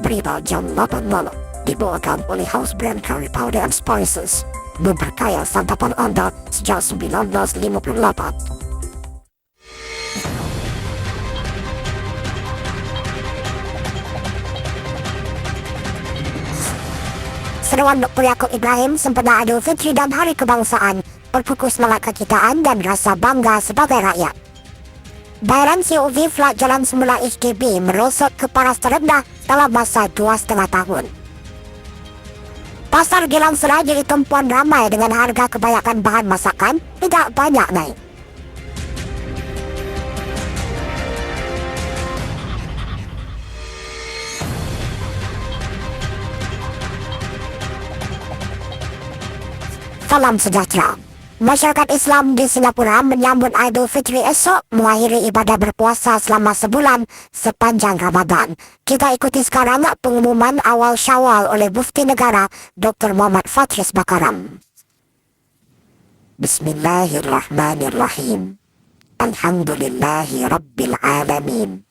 berita jam 8 malam dibawakan oleh House Brand Curry Powder and Spices, memperkaya santapan Anda sejak 1958. Seruan Dr. Yaakob Ibrahim sempena Idul Fitri dan Hari Kebangsaan berpupus semangat kekitaan dan rasa bangga sebagai rakyat. Bayaran COV flat jalan semula HDB merosot ke paras terendah dalam masa 2,5 tahun. Pasar Gilang Serai jadi tumpuan ramai dengan harga kebanyakan bahan masakan tidak banyak naik. Salam sejahtera. Masyarakat Islam di Singapura menyambut Idul Fitri esok mengakhiri ibadah berpuasa selama sebulan sepanjang Ramadan. Kita ikuti sekarang pengumuman awal Syawal oleh Mufti Negara Dr. Muhammad Fatris Bakaram. Bismillahirrahmanirrahim. Alhamdulillahi Rabbil Alamin.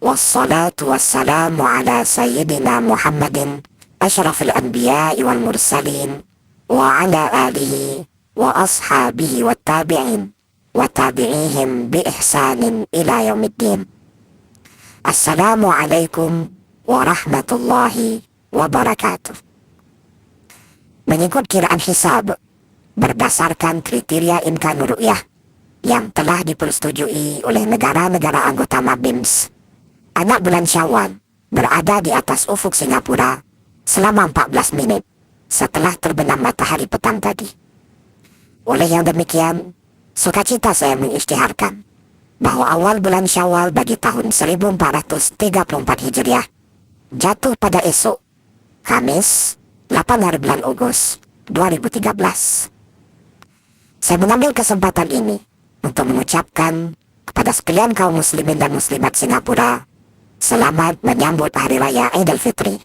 Wassalatu wassalamu ala Sayyidina Muhammadin asyrafil anbiya'i wal mursalin wa ala alihi wa ashabihi wa tabi'in wa tabi'ihim bi ihsanin ila yaumiddin. Assalamualaikum warahmatullahi wabarakatuh. Mengikut kiraan hisab berdasarkan kriteria imkan ru'yah yang telah dipersetujui oleh negara-negara anggota MABIMS, anak bulan Syawal berada di atas ufuk Singapura selama 14 menit setelah terbenam matahari petang tadi. Oleh yang demikian, sukacita saya mengisytiharkan bahawa awal bulan Syawal bagi tahun 1434 Hijriah jatuh pada esok, Khamis, 8 hari bulan Ogos 2013. Saya mengambil kesempatan ini untuk mengucapkan kepada sekalian kaum muslimin dan muslimat Singapura selamat menyambut Hari Raya Idul Fitri.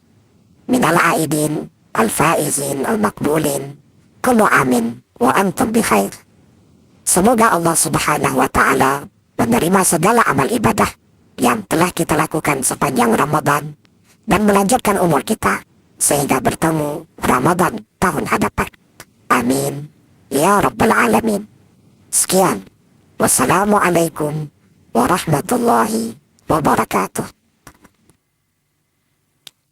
Minal aidin, al-faizin, al-makbulin, kullu amin wa antum bi khair. Semoga Allah Subhanahu wa ta'ala menerima segala amal ibadah yang telah kita lakukan sepanjang Ramadan dan melanjutkan umur kita sehingga bertemu Ramadan tahun hadapan. Amin ya rabbal alamin. Sekian. Wassalamualaikum warahmatullahi wabarakatuh.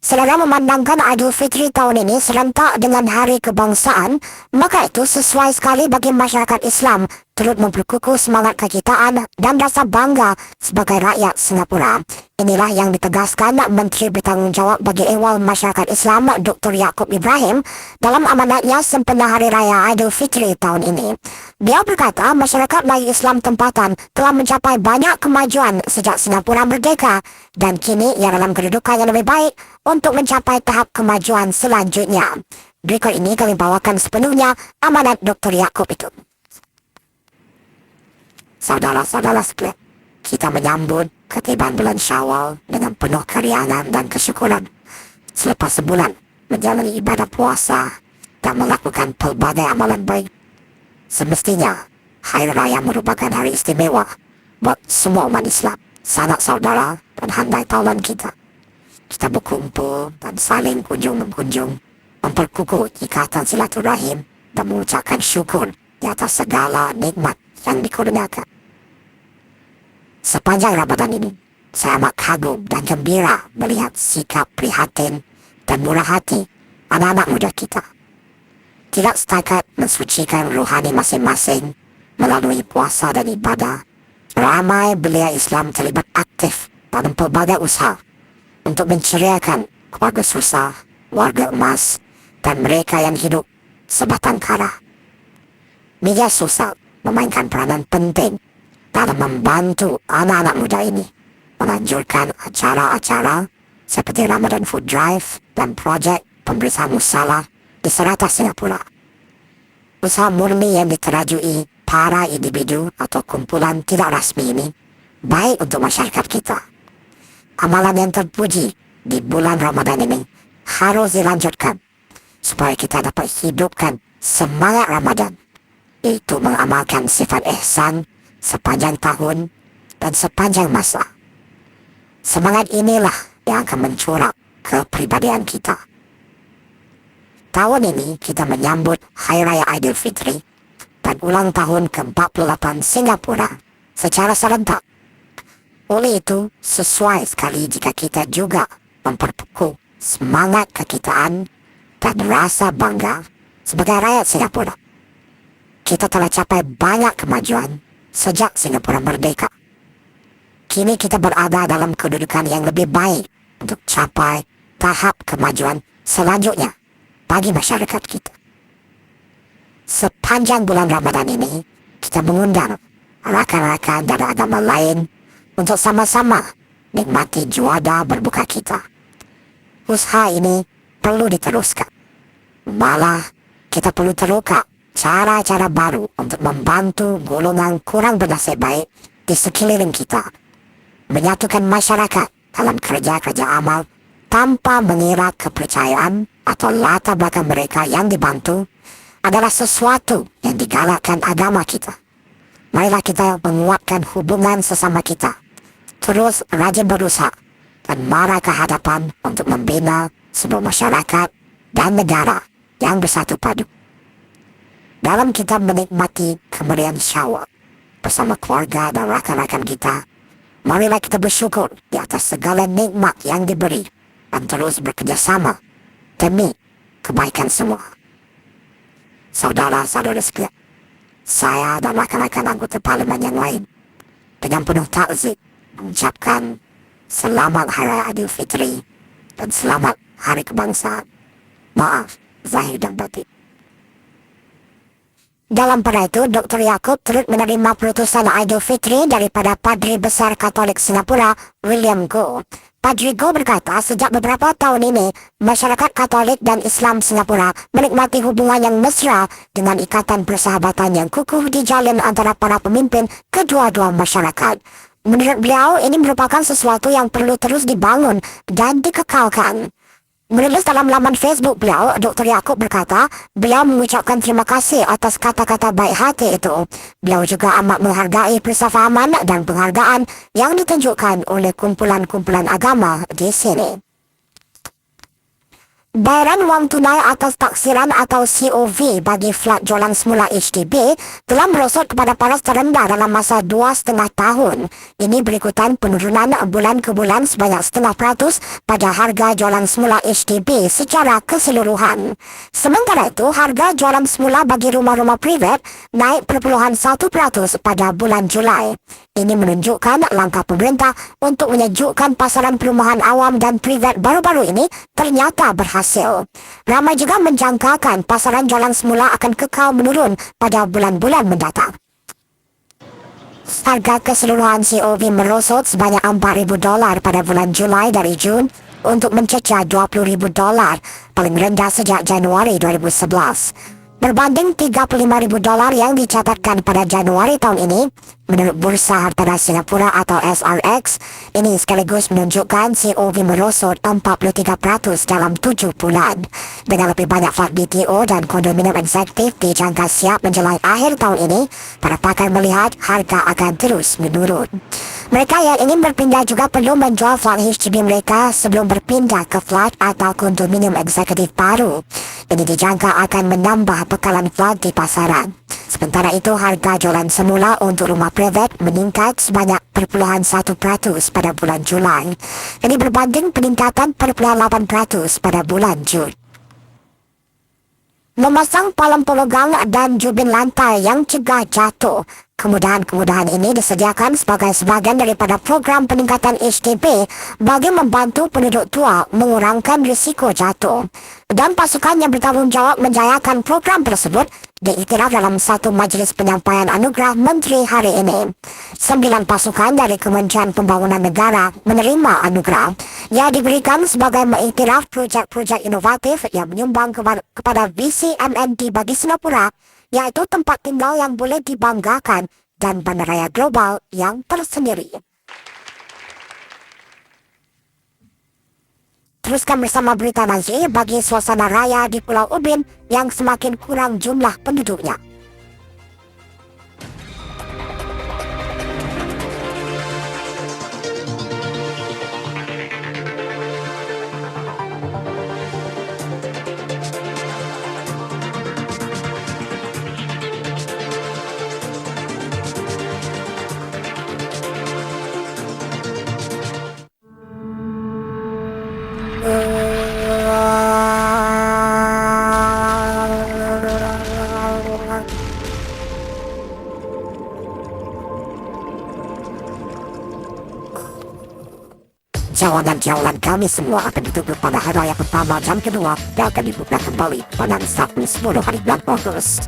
Selama memandangkan Idul Fitri tahun ini serentak dengan Hari Kebangsaan, maka itu sesuai sekali bagi masyarakat Islam turut memperkukuh semangat kekitaan dan rasa bangga sebagai rakyat Singapura. Inilah yang ditegaskan Menteri Bertanggungjawab bagi Ehwal Masyarakat Islam Dr. Yaakob Ibrahim dalam amanatnya sempena Hari Raya Idul Fitri tahun ini. Dia berkata masyarakat Melayu Islam tempatan telah mencapai banyak kemajuan sejak Singapura merdeka dan kini ia dalam kedudukan yang lebih baik untuk mencapai tahap kemajuan selanjutnya. Berikut ini kami bawakan sepenuhnya amanat Dr. Yaakob itu. Saudara-saudara sekalian, kita menyambut ketibaan bulan Syawal dengan penuh keriangan dan kesyukuran. Selepas sebulan menjalani ibadah puasa dan melakukan pelbagai amalan baik, semestinya Hari Raya merupakan hari istimewa buat semua umat Islam, sanak saudara dan handai taulan kita. Kita berkumpul dan saling kunjung-mengunjung, memperkukuh ikatan silaturahim dan mengucapkan syukur di atas segala nikmat yang dikurniakan. Sepanjang Ramadan ini, saya amat kagum dan gembira melihat sikap prihatin dan murah hati anak-anak muda kita. Tidak setakat mensucikan rohani masing-masing melalui puasa dan ibadah, ramai belia Islam terlibat aktif dalam pelbagai usaha untuk menceriakan keluarga susah, warga emas, dan mereka yang hidup sebatang kara. Media sosial memainkan peranan penting dalam membantu anak-anak muda ini menganjurkan acara-acara seperti Ramadan Food Drive dan projek pemberitaan musalah di serata Singapura. Usaha murni yang diterajui para individu atau kumpulan tidak rasmi ini baik untuk masyarakat kita. Amalan yang terpuji di bulan Ramadan ini harus dilanjutkan supaya kita dapat hidupkan semangat Ramadan, yaitu mengamalkan sifat ihsan sepanjang tahun dan sepanjang masa. Semangat inilah yang akan mencorak kepribadian kita. Tahun ini kita menyambut Hari Raya Aidilfitri dan ulang tahun ke-48 Singapura secara serentak. Oleh itu, sesuai sekali jika kita juga memperkukuh semangat kekitaan dan rasa bangga sebagai rakyat Singapura. Kita telah capai banyak kemajuan sejak Singapura merdeka. Kini kita berada dalam kedudukan yang lebih baik untuk capai tahap kemajuan selanjutnya bagi masyarakat kita. Sepanjang bulan Ramadan ini, kita mengundang rakan-rakan dari agama lain untuk sama-sama nikmati juada berbuka kita. Usaha ini perlu diteruskan. Malah, kita perlu terbuka cara-cara baru untuk membantu golongan kurang bernasib baik di sekeliling kita. Menyatukan masyarakat dalam kerja-kerja amal tanpa mengira kepercayaan atau latar belakang mereka yang dibantu adalah sesuatu yang digalakkan agama kita. Marilah kita menguatkan hubungan sesama kita, terus rajin berusaha dan marah ke hadapan untuk membina sebuah masyarakat dan negara yang bersatu padu. Dalam kita menikmati kemuliaan Syawal bersama keluarga dan rakan-rakan kita, marilah kita bersyukur di atas segala nikmat yang diberi dan terus bekerjasama demi kebaikan semua. Saudara-saudara sekalian, saya dan rakan-rakan anggota parlimen yang lain dengan penuh takzim mengucapkan selamat Hari Raya Aidilfitri dan selamat Hari Kebangsaan. Maaf zahir dan batin. Dalam pada itu, Dr. Yaakob turut menerima perutusan Aidilfitri daripada Padri Besar Katolik Singapura, William Goh. Padri Goh berkata, sejak beberapa tahun ini, masyarakat Katolik dan Islam Singapura menikmati hubungan yang mesra dengan ikatan persahabatan yang kukuh dijalin antara para pemimpin kedua-dua masyarakat. Menurut beliau, ini merupakan sesuatu yang perlu terus dibangun dan dikekalkan. Menulis dalam laman Facebook beliau, Dr. Yaakob berkata, beliau mengucapkan terima kasih atas kata-kata baik hati itu. Beliau juga amat menghargai persafahaman dan penghargaan yang ditunjukkan oleh kumpulan-kumpulan agama di sini. Bayaran wang tunai atas taksiran atau COV bagi flat jualan semula HDB telah merosot kepada paras terendah dalam masa 2,5 tahun. Ini berikutan penurunan bulan ke bulan sebanyak 0,5% pada harga jualan semula HDB secara keseluruhan. Sementara itu, harga jualan semula bagi rumah-rumah privat naik 0,1% pada bulan Julai. Ini menunjukkan langkah pemerintah untuk menyejukkan pasaran perumahan awam dan privat baru-baru ini ternyata berhasil. Ramai juga menjangkakan pasaran jualan semula akan kekal menurun pada bulan-bulan mendatang. Harga keseluruhan COV merosot sebanyak $4,000 pada bulan Julai dari Jun untuk mencecah $20,000, paling rendah sejak Januari 2011. Berbanding $35,000 yang dicatatkan pada Januari tahun ini, menurut Bursa Hartanah Singapura atau SRX, ini sekaligus menunjukkan COV merosot 43% dalam 7 bulan. Dengan lebih banyak flat BTO dan kondominium eksekutif dijangka siap menjelang akhir tahun ini, para pakar melihat harga akan terus menurun. Mereka yang ingin berpindah juga perlu menjual flat HDB mereka sebelum berpindah ke flat atau kondominium eksekutif baru. Ini dijangka akan menambah bekalan flat di pasaran. Sementara itu, harga jualan semula untuk rumah privat meningkat sebanyak 0,1% pada bulan Julai. Ini berbanding peningkatan 0,8% pada bulan Jun. Memasang palang pologang dan jubin lantai yang cegah jatuh. Kemudahan-kemudahan ini disediakan sebagai sebahagian daripada program peningkatan HDB bagi membantu penduduk tua mengurangkan risiko jatuh. Dan pasukan yang bertanggungjawab menjayakan program tersebut diiktiraf dalam satu majlis penyampaian anugerah Menteri hari ini. 9 pasukan dari Kementerian Pembangunan Negara menerima anugerah. Ia diberikan sebagai mengiktiraf projek-projek inovatif yang menyumbang kepada visi MND bagi Singapura, yaitu tempat tinggal yang boleh dibanggakan dan bandaraya global yang tersendiri. Teruskan bersama berita nanti bagi suasana raya di Pulau Ubin yang semakin kurang jumlah penduduknya. Jalan-jalan kami semua akan ditutup pada hari raya pertama dan kedua dan akan dibuka kembali pada Sabtu 10 hari bulan Agustus.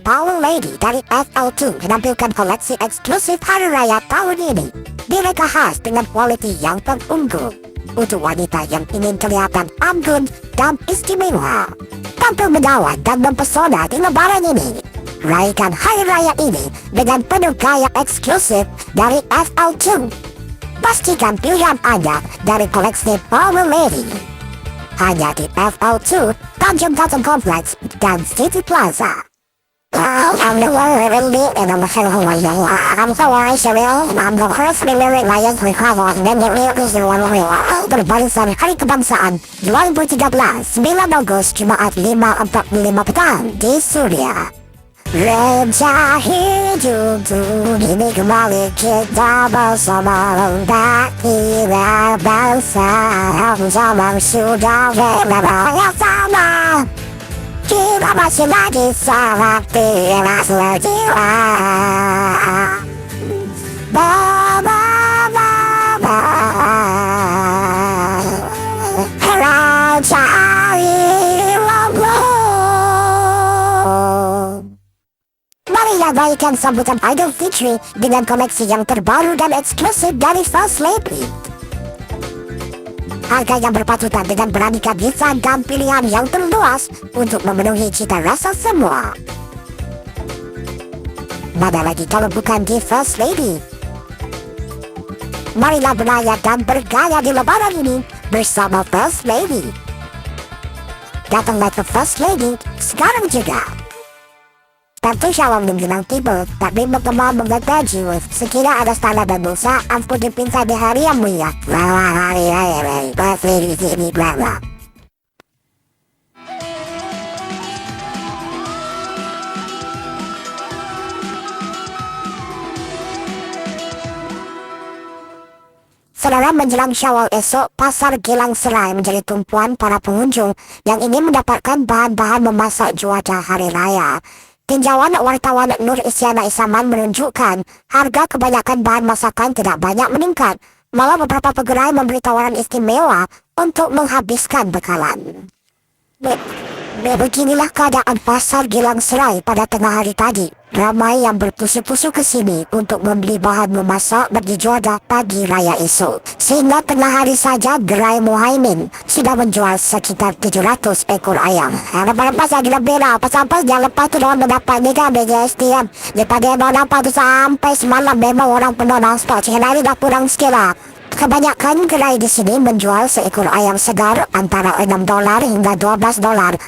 Power Lady dari FL2 menampilkan koleksi eksklusif hari raya tahun ini. Mereka khas dengan kualiti yang terunggul untuk wanita yang ingin kelihatan anggun dan istimewa. Tampil menawan dan mempesona di lebaran ini. Rayakan hari raya ini dengan penuh gaya eksklusif dari FL2. Pastikan pilihan Anda dari koleksi Power Lady hanya di FL2, Tanjung Katong Complex dan City Plaza. I'm the one really and I'm so I shall I'm the first really lion we have on then the real is the one we are. Berbarisan Hari Kebangsaan 2013 9 Agustus Jumaat 5.45 petang di Suria. Reja hidup ini kembali kita bersama Kira bangsa zaman sudah berbeda sama. Kita masih lagi sama Tidak sejiwa Raja Mari abaikan sambutan Idol Fitri dengan koleksi yang terbaru dan eksklusif dari First Lady. Harga yang berpatutan dengan beraneka desain dan pilihan yang terluas untuk memenuhi cita rasa semua. Mana lagi kalau bukan di First Lady? Marilah berlayar dan bergaya di lebaran ini bersama First Lady. Datanglah ke First Lady sekarang juga. Tentu shalom menjelang tiba, tapi berkembang mengetahui sekira ada stala dan dosa, ampun dipinta di hari yang mulia. Hari raya, pasti di sini berapa. Saudara, menjelang Syawal esok, Pasar Gilang Serai menjadi tumpuan para pengunjung yang ingin mendapatkan bahan-bahan memasak cuaca hari raya. Tinjauan wartawan Nur Isyana Isaman menunjukkan harga kebanyakan bahan masakan tidak banyak meningkat. Malah beberapa pegerai memberi tawaran istimewa untuk menghabiskan bekalan. Beginilah keadaan Pasar Gilang Serai pada tengah hari tadi. Ramai yang berpusu-pusu ke sini untuk membeli bahan memasak bagi juadah pagi raya esok. Sehingga tengah hari saja gerai Muhaimin sudah menjual sekitar 700 ekor ayam. Harapan pasar gila bela, pas-sampai jangan lepas tu orang mendapat ni kan BGSTM. Daripada yang dapat tu sampai semalam memang orang penuh non-stop. Cik hari dah kurang sikit lah. Kebanyakan gerai di sini menjual seekor ayam segar antara $6 hingga $12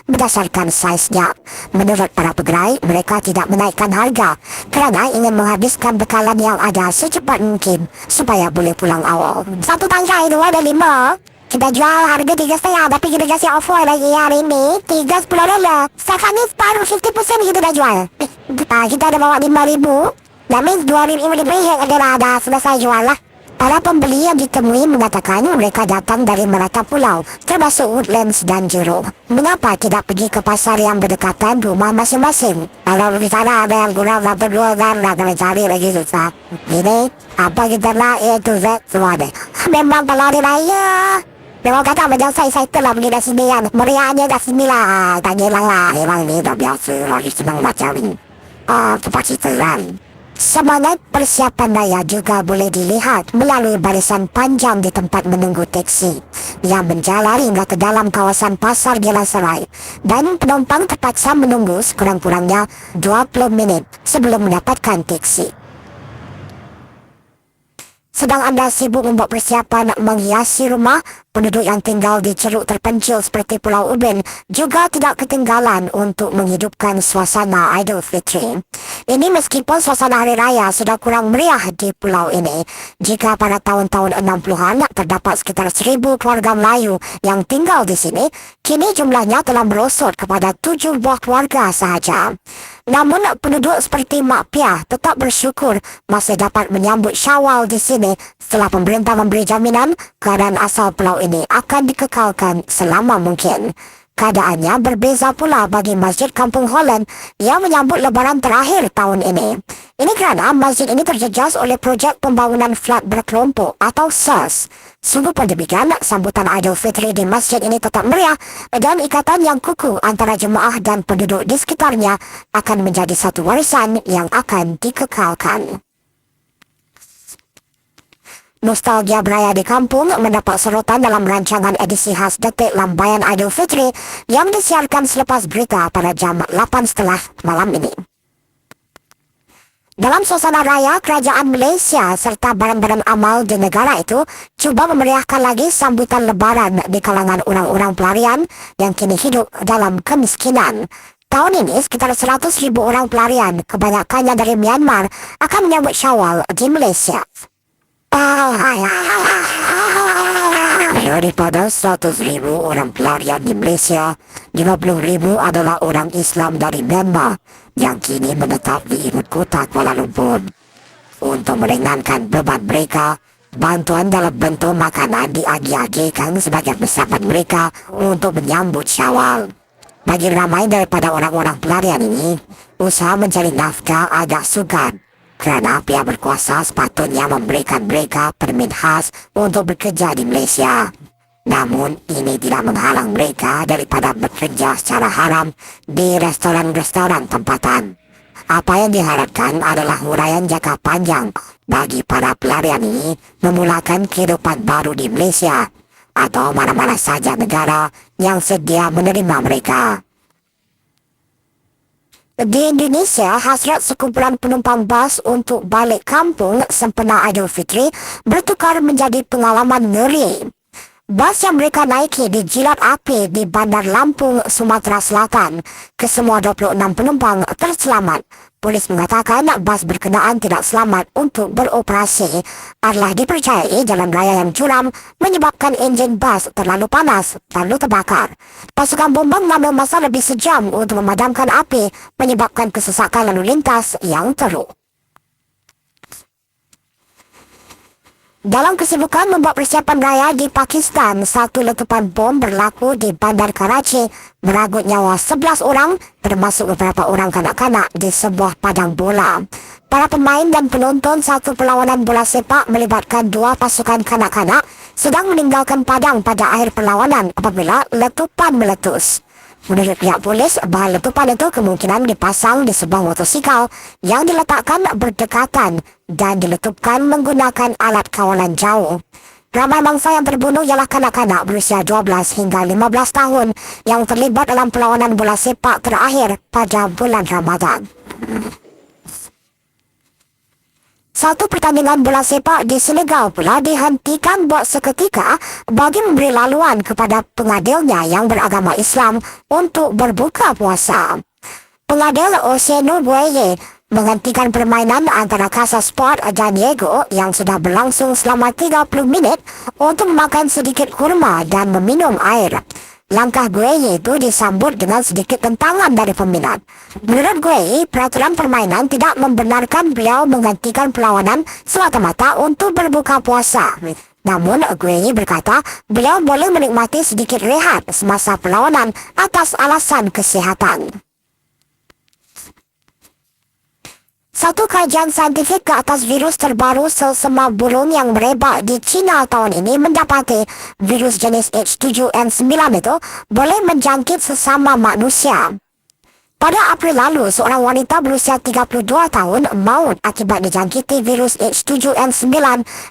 berdasarkan saiznya. Menurut para pegerai, mereka tidak menaikkan harga kerana ingin menghabiskan bekalan yang ada secepat mungkin supaya boleh pulang awal. Satu tangkai 2 dan 5. Kita jual harga 3,5 tapi kita kasih offer lagi hari ini $30. Setakat ni separuh 50% kita dah jual. Kita ada bawa 5,000. That means 2,500 yang dah selesai jual lah. Para pembeli yang ditemui mengatakan mereka datang dari merata pulau, termasuk Woodlands dan Jero. Mengapa tidak pergi ke pasar yang berdekatan rumah masing-masing? Kalau di sana ada yang kurang dapat dua dan mencari lagi susah. Ini, apa kita nak A to Z semua deh. Memang kalau hari raya, memang kata macam saya telah pergi dah sini kan. Meriahnya dah sini lah, tanyalah lah. Memang ni dah biasa lagi senang macam ni. Tempat cerita kan. Semangat persiapan raya juga boleh dilihat melalui barisan panjang di tempat menunggu teksi yang menjalar hingga ke dalam kawasan Pasar Gilang Serai dan penumpang terpaksa menunggu sekurang-kurangnya 20 minit sebelum mendapatkan teksi. Sedang anda sibuk membuat persiapan menghiasi rumah Penduduk yang tinggal di ceruk terpencil seperti Pulau Ubin juga tidak ketinggalan untuk menghidupkan suasana Aidilfitri. Ini meskipun suasana Hari Raya sudah kurang meriah di pulau ini. Jika pada tahun-tahun 60-an terdapat sekitar 1,000 keluarga Melayu yang tinggal di sini, kini jumlahnya telah merosot kepada 7 buah keluarga sahaja. Namun penduduk seperti Mak Piah tetap bersyukur masih dapat menyambut Syawal di sini setelah pemerintah memberi jaminan keadaan asal pulau ini akan dikekalkan selama mungkin. Keadaannya berbeza pula bagi Masjid Kampung Holland yang menyambut lebaran terakhir tahun ini. Ini kerana masjid ini terjejas oleh projek pembangunan flat berkelompok atau SARS. Sungguh pun demikian, sambutan Aidilfitri di masjid ini tetap meriah dan ikatan yang kukuh antara jemaah dan penduduk di sekitarnya akan menjadi satu warisan yang akan dikekalkan. Nostalgia beraya di kampung mendapat sorotan dalam rancangan edisi khas Detik Lambaian Aidilfitri yang disiarkan selepas berita pada jam 8:30 malam ini. Dalam suasana raya, kerajaan Malaysia serta badan-badan amal di negara itu cuba memeriahkan lagi sambutan lebaran di kalangan orang-orang pelarian yang kini hidup dalam kemiskinan. Tahun ini, sekitar 100,000 orang pelarian, kebanyakannya dari Myanmar, akan menyambut Syawal di Malaysia. Daripada 100,000 orang pelarian di Malaysia, 50,000 adalah orang Islam dari Myanmar yang kini menetap di ibu kota Kuala Lumpur. Untuk meringankan beban mereka, bantuan dalam bentuk makanan diagi-agikan sebagai persiapan mereka untuk menyambut Syawal. Bagi ramai daripada orang-orang pelarian ini, usaha mencari nafkah agak sukar. Kerana pihak berkuasa sepatutnya memberikan mereka permit khas untuk bekerja di Malaysia. Namun, ini tidak menghalang mereka daripada bekerja secara haram di restoran-restoran tempatan. Apa yang diharapkan adalah huraian jangka panjang bagi para pelarian ini memulakan kehidupan baru di Malaysia atau mana-mana saja negara yang sedia menerima mereka. Di Indonesia, hasrat sekumpulan penumpang bas untuk balik kampung sempena Aidilfitri bertukar menjadi pengalaman ngeri. Bas yang mereka naiki dijilat api di Bandar Lampung, Sumatera Selatan. Kesemua 26 penumpang terselamat. Polis mengatakan bas berkenaan tidak selamat untuk beroperasi adalah dipercayai jalan raya yang curam menyebabkan enjin bas terlalu panas lalu terbakar. Pasukan bombang mengambil masa lebih sejam untuk memadamkan api menyebabkan kesesakan lalu lintas yang teruk. Dalam kesibukan membuat persiapan raya di Pakistan, satu letupan bom berlaku di Bandar Karachi meragut nyawa 11 orang termasuk beberapa orang kanak-kanak di sebuah padang bola. Para pemain dan penonton satu perlawanan bola sepak melibatkan 2 pasukan kanak-kanak sedang meninggalkan padang pada akhir perlawanan apabila letupan meletus. Menurut pihak polis, bahan letupan itu kemungkinan dipasang di sebuah motosikal yang diletakkan berdekatan dan diletupkan menggunakan alat kawalan jauh. Ramai mangsa yang terbunuh ialah kanak-kanak berusia 12 hingga 15 tahun yang terlibat dalam perlawanan bola sepak terakhir pada bulan Ramadan. Satu pertandingan bola sepak di Senegal pula dihentikan buat seketika bagi memberi laluan kepada pengadilnya yang beragama Islam untuk berbuka puasa. Pengadil Ousseynou Boye menghentikan permainan antara Casa Sport dan Diego yang sudah berlangsung selama 30 minit untuk memakan sedikit kurma dan meminum air. Langkah Gueye itu disambut dengan sedikit tentangan dari peminat. Menurut Gueye, peraturan permainan tidak membenarkan beliau menghentikan perlawanan semata-mata untuk berbuka puasa. Namun, Gueye berkata beliau boleh menikmati sedikit rehat semasa perlawanan atas alasan kesihatan. Satu kajian saintifik ke atas virus terbaru sel semak burung yang merebak di China tahun ini mendapati virus jenis H7N9 itu boleh menjangkit sesama manusia. Pada April lalu, seorang wanita berusia 32 tahun maut akibat dijangkiti virus H7N9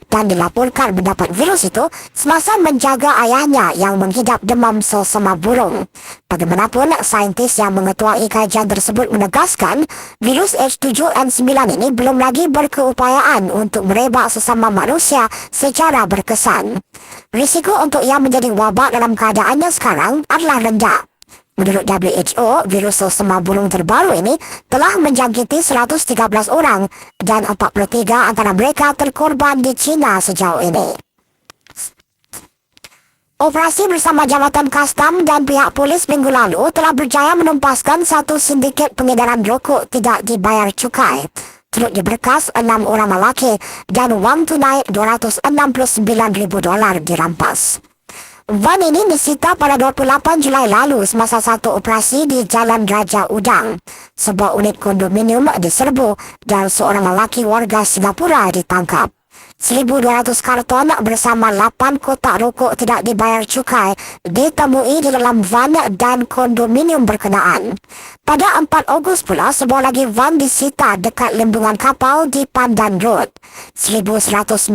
dan dilaporkan mendapat virus itu semasa menjaga ayahnya yang mengidap demam selsema burung. Bagaimanapun, saintis yang mengetuai kajian tersebut menegaskan virus H7N9 ini belum lagi berkeupayaan untuk merebak sesama manusia secara berkesan. Risiko untuk ia menjadi wabak dalam keadaannya sekarang adalah rendah. Menurut WHO, virus selsema burung terbaru ini telah menjangkiti 113 orang dan 43 antara mereka terkorban di China sejauh ini. Operasi bersama Jabatan Kastam dan pihak polis minggu lalu telah berjaya menumpaskan satu sindiket pengedaran rokok tidak dibayar cukai. Turut diberkas 6 orang lelaki dan wang tunai $269,000 dirampas. Van ini disita pada 28 Julai lalu semasa satu operasi di Jalan Raja Udang. Sebuah unit kondominium diserbu dan seorang lelaki warga Singapura ditangkap. 1,200 karton bersama 8 kotak rokok tidak dibayar cukai ditemui di dalam van dan kondominium berkenaan. Pada 4 Ogos pula, sebuah lagi van disita dekat lembungan kapal di Pandan Road. 1,199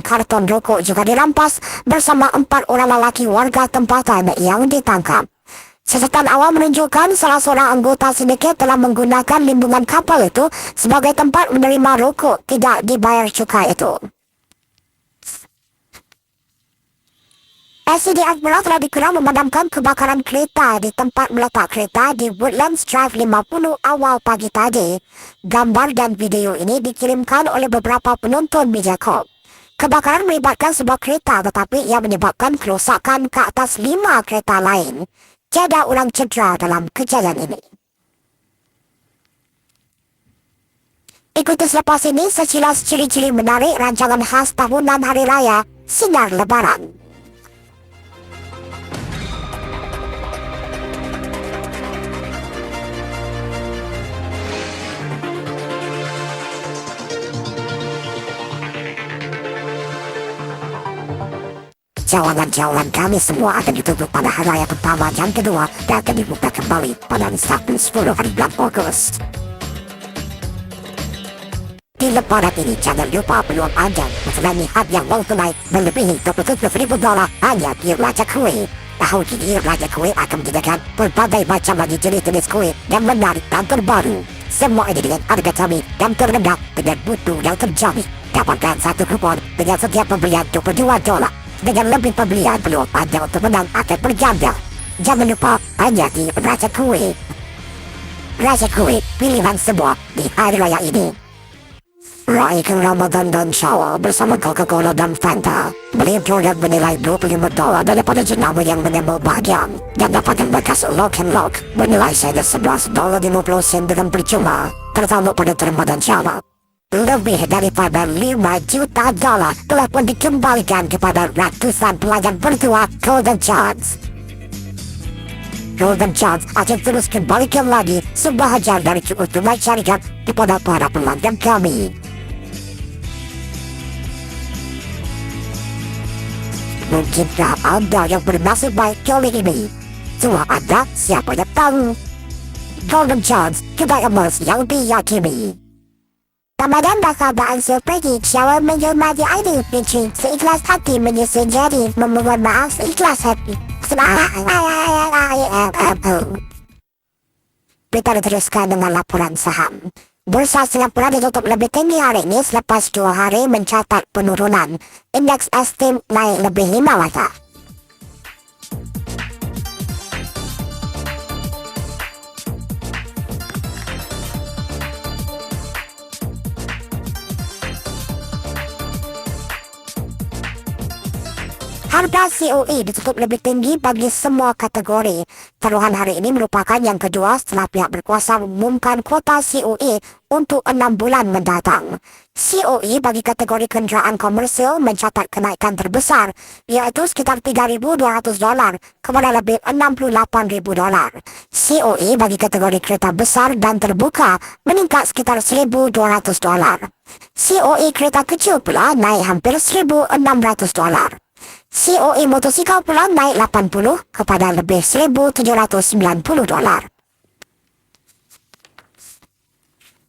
karton rokok juga dirampas bersama 4 orang lelaki warga tempatan yang ditangkap. Catatan awal menunjukkan salah seorang anggota sindiket telah menggunakan limbungan kapal itu sebagai tempat menerima rokok tidak dibayar cukai itu. SCDF Merak telah dikenal memadamkan kebakaran kereta di tempat meletak kereta di Woodlands Drive 50 awal pagi tadi. Gambar dan video ini dikirimkan oleh beberapa penonton Mediacorp. Kebakaran melibatkan sebuah kereta tetapi ia menyebabkan kerosakan ke atas 5 kereta lain. Tiada orang cedera dalam kejadian ini. Ikuti selepas ini sekilas ciri-ciri menarik rancangan khas tahunan Hari Raya Sinar Lebaran. Jalan-jalan kami semua akan ditutup pada hari raya pertama dan kedua dan akan dibuka kembali pada Sabtu 10 hari bulan Agustus. Di lebaran ini jangan lupa peluang Anda mengenai hadiah wang tunai melebihi $27,000 hanya di Raja Kue. Tahun ini Raja Kue akan menyediakan berbagai macam lagi jenis-jenis kue yang menarik dan terbaru. Semua ini dengan harga kami dan terendah dengan mutu yang terjamin. Dapatkan satu kupon dengan setiap pembelian $22. Dengan lebih pembelian peluang Anda untuk menang akan berganda. Jangan lupa hanya di Raja Kue. Raja Kue, pilihan semua di hari raya ini. Raihkan Ramadan dan Syawal bersama Coca-Cola dan Fanta. Beli produk bernilai $25 daripada jenama yang menembel bahagian. Dan dapatkan bekas lock and lock bernilai saja $11.50 dengan percuma. Tertakluk pada Ramadan Syawal. Lebih daripada $5 juta telah pun dikembalikan kepada ratusan pelanggan bertua Golden Chance. Golden Chance akan terus kembalikan lagi sebahagian dari keuntungan syarikat kepada para pelanggan kami. Mungkinkah Anda yang bernasib baik kali ini? Tua Anda siapa yang tahu? Golden Chance, kedai emas yang diyakini. Ramadan bakal berangsur pergi, Syawal menjelma di idol pitching, seikhlas hati menyusun jadi, memohon maaf seikhlas hati. Kita diteruskan dengan laporan saham. Bursa Singapura ditutup lebih tinggi hari ini selepas 2 hari mencatat penurunan. Indeks Estim naik lebih 5 mata. Harga COE ditutup lebih tinggi bagi semua kategori. Taruhan hari ini merupakan yang kedua setelah pihak berkuasa mengumumkan kuota COE untuk 6 bulan mendatang. COE bagi kategori kenderaan komersil mencatat kenaikan terbesar, iaitu sekitar $3,200 kepada lebih $68,000. COE bagi kategori kereta besar dan terbuka meningkat sekitar $1,200. COE kereta kecil pula naik hampir $1,600. COE motosikal pula naik 80 kepada lebih $1,790.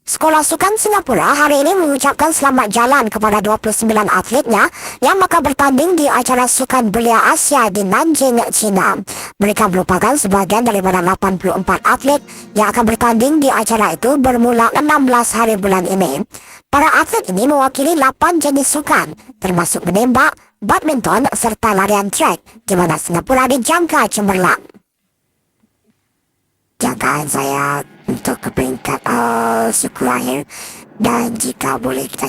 Sekolah Sukan Singapura hari ini mengucapkan selamat jalan kepada 29 atletnya yang bakal bertanding di acara Sukan Belia Asia di Nanjing, China. Mereka merupakan sebahagian daripada 84 atlet yang akan bertanding di acara itu bermula 16 hari bulan ini. Para atlet ini mewakili 8 jenis sukan, termasuk menembak, badminton serta larian trek, di mana Singapura dijangka cemerlang. Jangkaan saya untuk ke peringkat suku akhir, dan jika boleh kita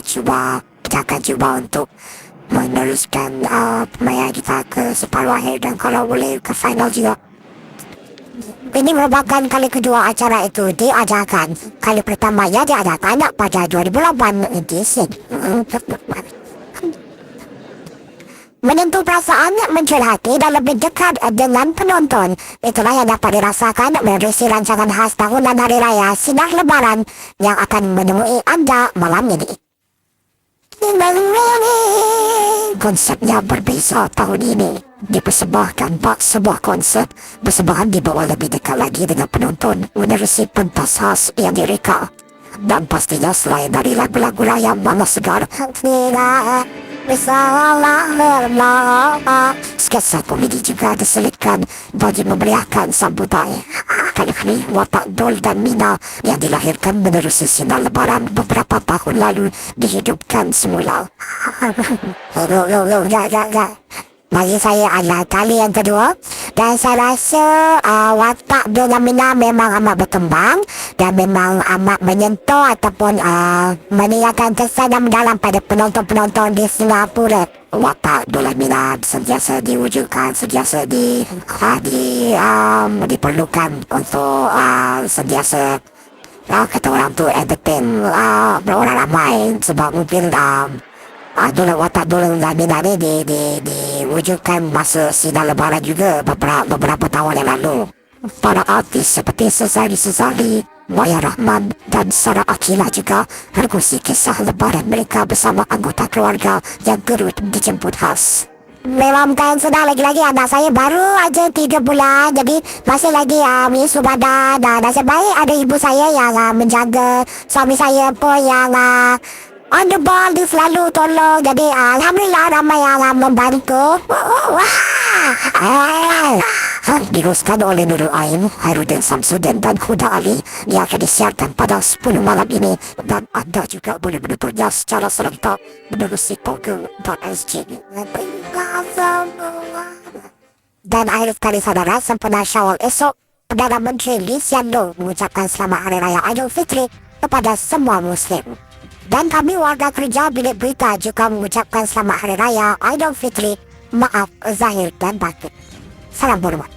akan cuba untuk meneruskan permainan kita ke separuh akhir dan kalau boleh ke final juga. Ini merupakan kali kedua acara itu diadakan. Kali pertamanya diadakan pada 2008 di Sydney. Menyentuh perasaan, mencurhati dan lebih dekat dengan penonton. Itulah yang dapat dirasakan menerusi rancangan khas tahunan Hari Raya Sinar Lebaran yang akan menemui Anda malam ini. Konsepnya berbeza tahun ini. Dipersembahkan bak sebuah konsep persembahan dibawa lebih dekat lagi dengan penonton menerusi pentas khas yang direka. Dan pastinya selain dari lagu-lagu raya Mama Segar, sketsa komedi juga diselipkan bagi memeriahkan sambutan. Kali ini watak Dol dan Mina yang dilahirkan menerusi sinar lebaran beberapa tahun lalu dihidupkan semula. Bagi saya adalah kali yang kedua dan saya rasa watak Dol dan Mina memang amat berkembang dan memang amat menyentuh ataupun meninggalkan kesan yang mendalam pada penonton-penonton di Singapura. Watak Dol dan Mina sentiasa diwujudkan, sentiasa diperlukan untuk sentiasa kata orang tu entertain orang ramai sebab mungkin watak Dol dan Mina ni diwujudkan masa sinar lebaran juga beberapa tahun yang lalu. Para artis seperti Sezali, Maya Rahman dan Sarah Akila juga berkongsi kisah lebaran mereka bersama anggota keluarga yang turut dijemput khas. Memang kan sudah lagi-lagi anak saya baru aja 3 bulan, jadi masih lagi menyusu badan dan nasib baik ada ibu saya yang menjaga, suami saya pun yang on the ball, dia selalu tolong. Jadi alhamdulillah ramai yang membantu. Diruskan oleh Nurul Ain, Hairudin Samsudin dan Huda Ali yang akan disiarkan pada 10 malam ini dan anda juga boleh menontonnya secara serentak menerusi Pogo.sg. Dan akhir sekali saudara, sempena Syawal esok, Perdana Menteri Lee Hsien Loong mengucapkan selamat Hari Raya Aidilfitri kepada semua Muslim. Dan kami warga kerja Bilik Berita juga mengucapkan selamat Hari Raya Aidilfitri, maaf zahir dan batin. Salam hormat.